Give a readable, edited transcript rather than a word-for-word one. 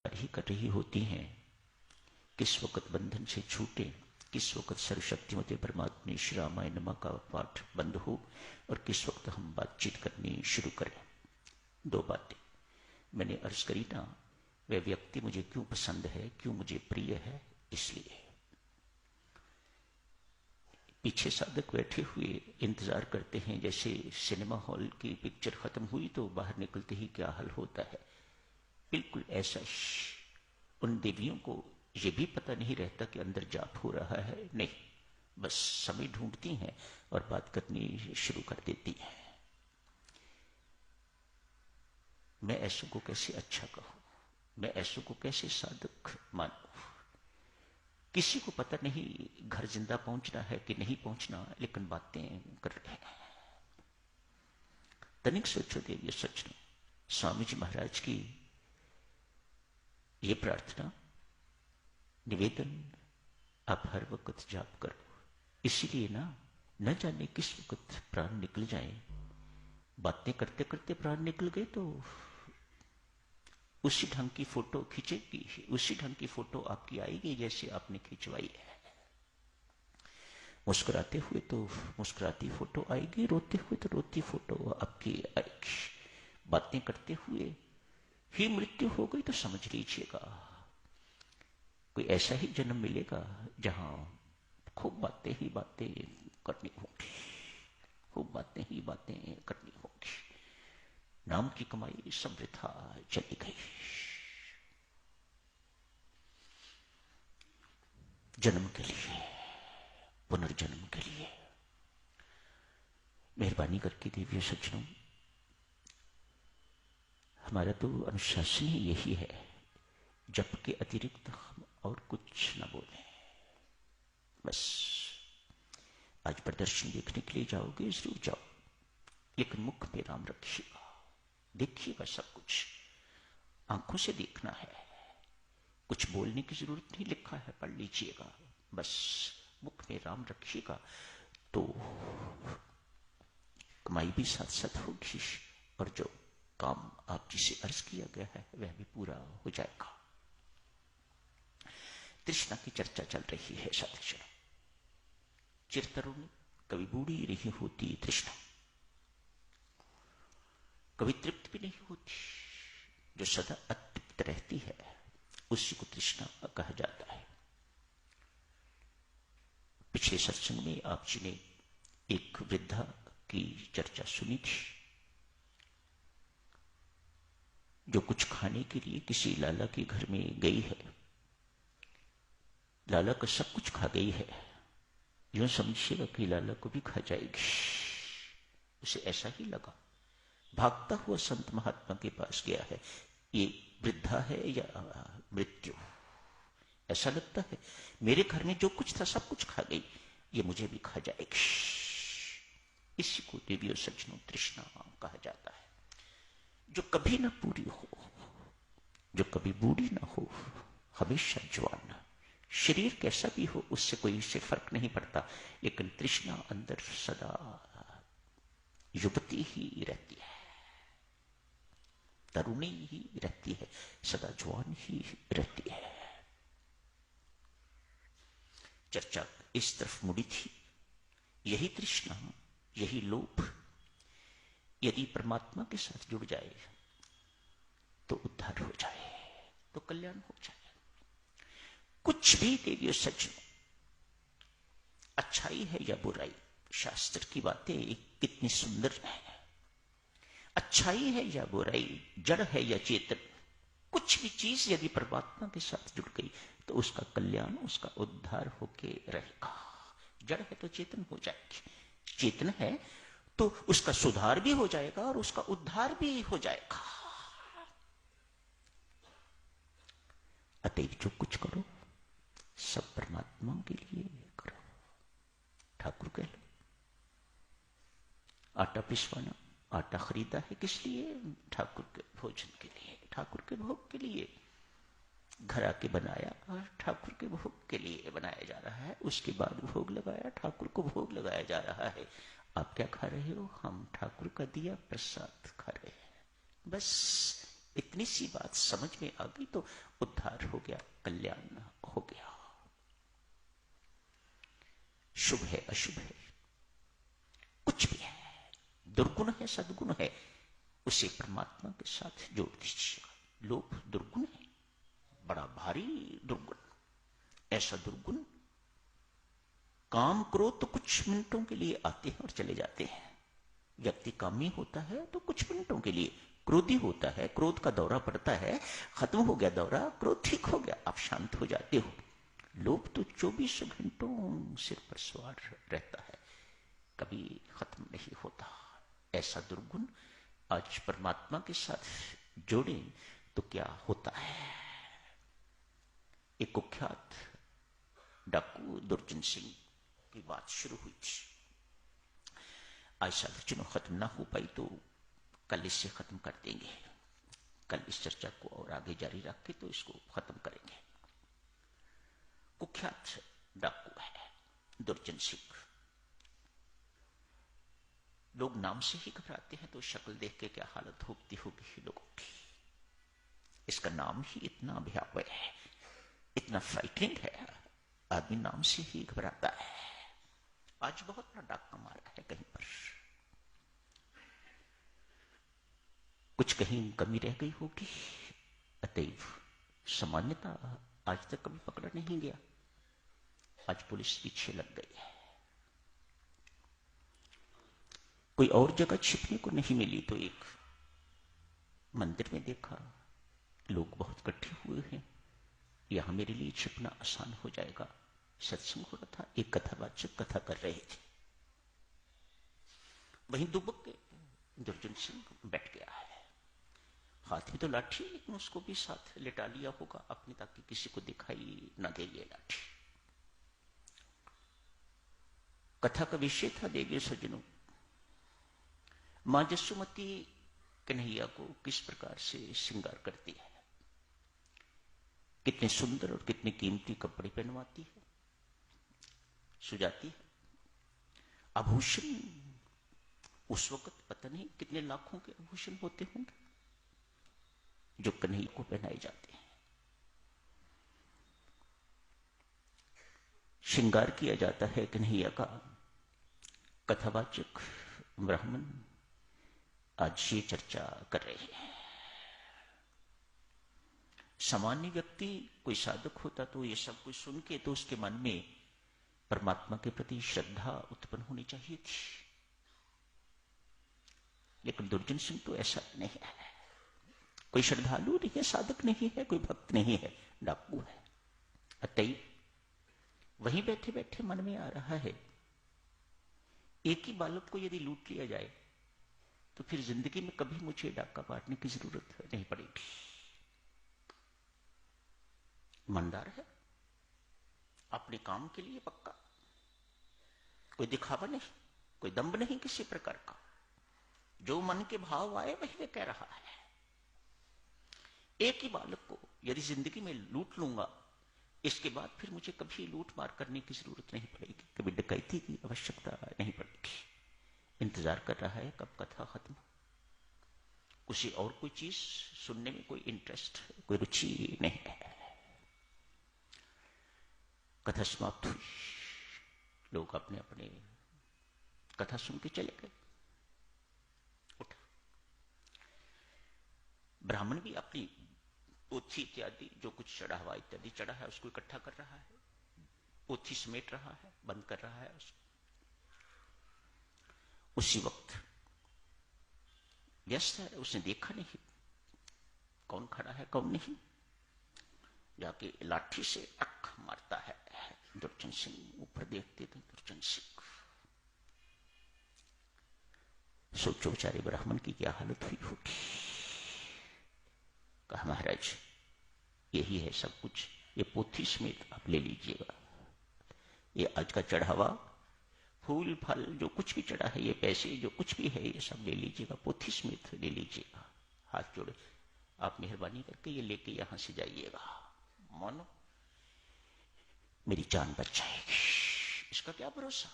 ही कर रही होती हैं, किस वक्त बंधन से छूटे, किस वक्त सर्वशक्तिमते परमात्मा श्री रामायण नमा का पाठ बंद हो और किस वक्त हम बातचीत करनी शुरू करें। दो बातें मैंने अर्ज करी ना, वह व्यक्ति मुझे क्यों पसंद है, क्यों मुझे प्रिय है, इसलिए। पीछे साधक बैठे हुए इंतजार करते हैं, जैसे सिनेमा हॉल की पिक्चर खत्म हुई तो बाहर निकलते ही क्या हाल होता है, बिल्कुल ऐसा उन देवियों को ये भी पता नहीं रहता कि अंदर जाप हो रहा है, नहीं, बस समय ढूंढती हैं और बात करनी शुरू कर देती हैं। मैं ऐसों को कैसे अच्छा कहूं, मैं ऐसों को कैसे साधक मानूं। किसी को पता नहीं घर जिंदा पहुंचना है कि नहीं पहुंचना, लेकिन बातें कर रहे हैं। तनिक सोचो देवियों, सच नो, स्वामी जी महाराज की ये प्रार्थना निवेदन आप हर वक्त जाप करो, इसीलिए ना, न जाने किस वक्त प्राण निकल जाए। बातें करते करते प्राण निकल गए तो उसी ढंग की फोटो खींचेगी, उसी ढंग की फोटो आपकी आएगी जैसे आपने खिंचवाई है। मुस्कुराते हुए तो मुस्कुराती फोटो आएगी, रोते हुए तो रोती फोटो आपकी आएगी। बातें करते हुए ही मृत्यु हो गई तो समझ लीजिएगा कोई ऐसा ही जन्म मिलेगा जहां खूब बातें ही बातें करनी होंगी, खूब बातें ही बातें करनी होंगी। नाम की कमाई सब वृथा चली गई। जन्म के लिए, पुनर्जन्म के लिए मेहरबानी करके देवियों सज्जनों, हमारा तो अनुशासन ही यही है, जप के अतिरिक्त हम और कुछ न बोलें। बस आज प्रदर्शन देखने के लिए जाओगे जरूर जाओ, लेकिन मुख पे राम रखिएगा, देखिएगा सब कुछ आंखों से देखना है, कुछ बोलने की जरूरत नहीं, लिखा है पढ़ लीजिएगा, बस मुख में राम रखिएगा तो कमाई भी साथ साथ होगी और जो काम आप जिसे अर्ज किया गया है वह भी पूरा हो जाएगा। तृष्णा की चर्चा चल रही है साथियों। चिरतरुण कभी बूढ़ी नहीं होती तृष्णा, कभी तृप्त भी नहीं होती, जो सदा अतृप्त रहती है उसी को तृष्णा कहा जाता है। पिछले सत्संग में आप जी ने एक वृद्धा की चर्चा सुनी थी, जो कुछ खाने के लिए किसी लाला के घर में गई है, लाला का सब कुछ खा गई है, यूं समझिएगा कि लाला को भी खा जाएगी। उसे ऐसा ही लगा, भागता हुआ संत महात्मा के पास गया है, ये वृद्धा है या मृत्यु, ऐसा लगता है मेरे घर में जो कुछ था सब कुछ खा गई, ये मुझे भी खा जाएगी। इसी को देवियों सज्जनों तृष्णा कहा जाता है, जो कभी ना पूरी हो, जो कभी बूढ़ी ना हो, हमेशा जवान। शरीर कैसा भी हो उससे कोई से फर्क नहीं पड़ता, लेकिन तृष्णा अंदर सदा युवती ही रहती है, तरुणी ही रहती है, सदा जवान ही रहती है। चर्चा इस तरफ मुड़ी थी, यही तृष्णा, यही लोभ यदि परमात्मा के साथ जुड़ जाए तो उद्धार हो जाए, तो कल्याण हो जाए। कुछ भी देवियों सज्जनों, अच्छाई है या बुराई, शास्त्र की बातें कितनी सुंदर है। अच्छाई है या बुराई, जड़ है या चेतन, कुछ भी चीज यदि परमात्मा के साथ जुड़ गई तो उसका कल्याण, उसका उद्धार होके रहेगा। जड़ है तो चेतन हो जाएगी, चेतन है तो उसका सुधार भी हो जाएगा और उसका उद्धार भी हो जाएगा। अतएव जो कुछ करो सब परमात्मा के लिए करो। ठाकुर कह लो, आटा पिसवाना, आटा खरीदा है किस लिए? ठाकुर के भोजन के लिए, ठाकुर के भोग के लिए। घर आके बनाया और ठाकुर के भोग के लिए बनाया जा रहा है, उसके बाद भोग लगाया, ठाकुर को भोग लगाया जा रहा है। आप क्या खा रहे हो? हम ठाकुर का दिया प्रसाद खा रहे हैं। बस इतनी सी बात समझ में आ गई तो उद्धार हो गया, कल्याण हो गया। शुभ है अशुभ है, कुछ भी है, दुर्गुण है सद्गुण है, उसे परमात्मा के साथ जोड़ दीजिएगा। लोभ दुर्गुण है, बड़ा भारी दुर्गुण। ऐसा दुर्गुण, काम क्रोध तो कुछ मिनटों के लिए आते हैं और चले जाते हैं। व्यक्ति कामी होता है तो कुछ मिनटों के लिए, क्रोधी होता है, क्रोध का दौरा पड़ता है, खत्म हो गया दौरा, क्रोध ठीक हो गया, आप शांत हो जाते हो। लोभ तो 24 घंटों सिर पर सवार रहता है, कभी खत्म नहीं होता। ऐसा दुर्गुण आज परमात्मा के साथ जोड़े तो क्या होता है। एक कुख्यात डाकू दुर्जन सिंह की बात शुरू हुई थी। आज साल चुनाव खत्म ना हो पाई तो कल इससे खत्म कर देंगे। कल इस चर्चा को और आगे जारी रख के तो इसको खत्म करेंगे। कुख्यात डाकू है दुर्जन सिंह। लोग नाम से ही घबराते हैं तो शक्ल देख के क्या हालत होती होगी लोगों की। इसका नाम ही इतना भयावह है, इतना फ्राइटनिंग है, आदमी नाम से ही घबराता है। आज बहुत बड़ा डाका मारा है कहीं पर, कुछ कहीं कमी रह गई होगी, अतएव सामान्यता आज तक कभी पकड़ा नहीं गया। आज पुलिस पीछे लग गई है। कोई और जगह छिपने को नहीं मिली तो एक मंदिर में देखा, लोग बहुत इकट्ठे हुए हैं, यहां मेरे लिए छिपना आसान हो जाएगा। सत्संग हो रहा था, एक कथावाचक कथा कर रहे थे, वहीं दुबक के दुर्जन सिंह बैठ गया है। हाथ में तो लाठी, लेकिन उसको भी साथ लिटा लिया होगा अपने, ताकि किसी को दिखाई न दे ये लाठी। कथा का विषय था, देवी सज्जनों, मां जसुमती कन्हैया को किस प्रकार से श्रृंगार करती है, कितने सुंदर और कितने कीमती कपड़े पहनवाती है, सुजाती है। आभूषण उस वक्त पता नहीं कितने लाखों के आभूषण होते होंगे जो कन्हैया को पहनाए जाते हैं। श्रृंगार किया जाता है कन्हैया का। कथावाचक ब्राह्मण आज ये चर्चा कर रहे हैं। सामान्य व्यक्ति, कोई साधक होता तो ये सब कुछ सुन के तो उसके मन में परमात्मा के प्रति श्रद्धा उत्पन्न होनी चाहिए थी, लेकिन दुर्जन सिंह तो ऐसा नहीं है। कोई श्रद्धालु नहीं है, साधक नहीं है, कोई भक्त नहीं है, डाकू है। अतएव वहीं बैठे बैठे मन में आ रहा है, एक ही बालक को यदि लूट लिया जाए तो फिर जिंदगी में कभी मुझे डाका काटने की जरूरत नहीं पड़ेगी। ईमानदार है, अपने काम के लिए पक्का, कोई दिखावा नहीं, कोई दंभ नहीं किसी प्रकार का। जो मन के भाव आए वही वे कह रहा है। एक ही बालक को यदि जिंदगी में लूट लूंगा, इसके बाद फिर मुझे कभी लूट मार करने की जरूरत नहीं पड़ेगी, कभी डकैती की आवश्यकता नहीं पड़ेगी। इंतजार कर रहा है कब कथा खत्म, उसे और कोई चीज सुनने में कोई इंटरेस्ट, कोई रुचि नहीं है। कथा समाप्त हुई, लोग अपने अपने कथा सुन के चले गए। उठा ब्राह्मण भी अपनी पोथी इत्यादि जो कुछ चढ़ा हुआ इत्यादि चढ़ा है उसको इकट्ठा कर रहा है, पोथी समेट रहा है, बंद कर रहा है उसको। उसी वक्त व्यस्त है, उसने देखा नहीं कौन खड़ा है कौन नहीं, जाके लाठी से टक मारता है। दुर्जन सिंह ऊपर देखते थे, दुर्जन सिंह, सोचो बेचारे ब्राह्मण की क्या हालत हुई होगी। कहा महाराज यही है सब कुछ, ये पोथी समेत आप ले लीजिएगा, ये आज का चढ़ावा, फूल फल जो कुछ भी चढ़ा है, ये पैसे जो कुछ भी है, ये सब ले लीजिएगा, पोथी समेत ले लीजिएगा। हाथ जोड़े, आप मेहरबानी करके ये लेके यहां से जाइएगा, मानो मेरी जान बच जाएगी। इसका क्या भरोसा।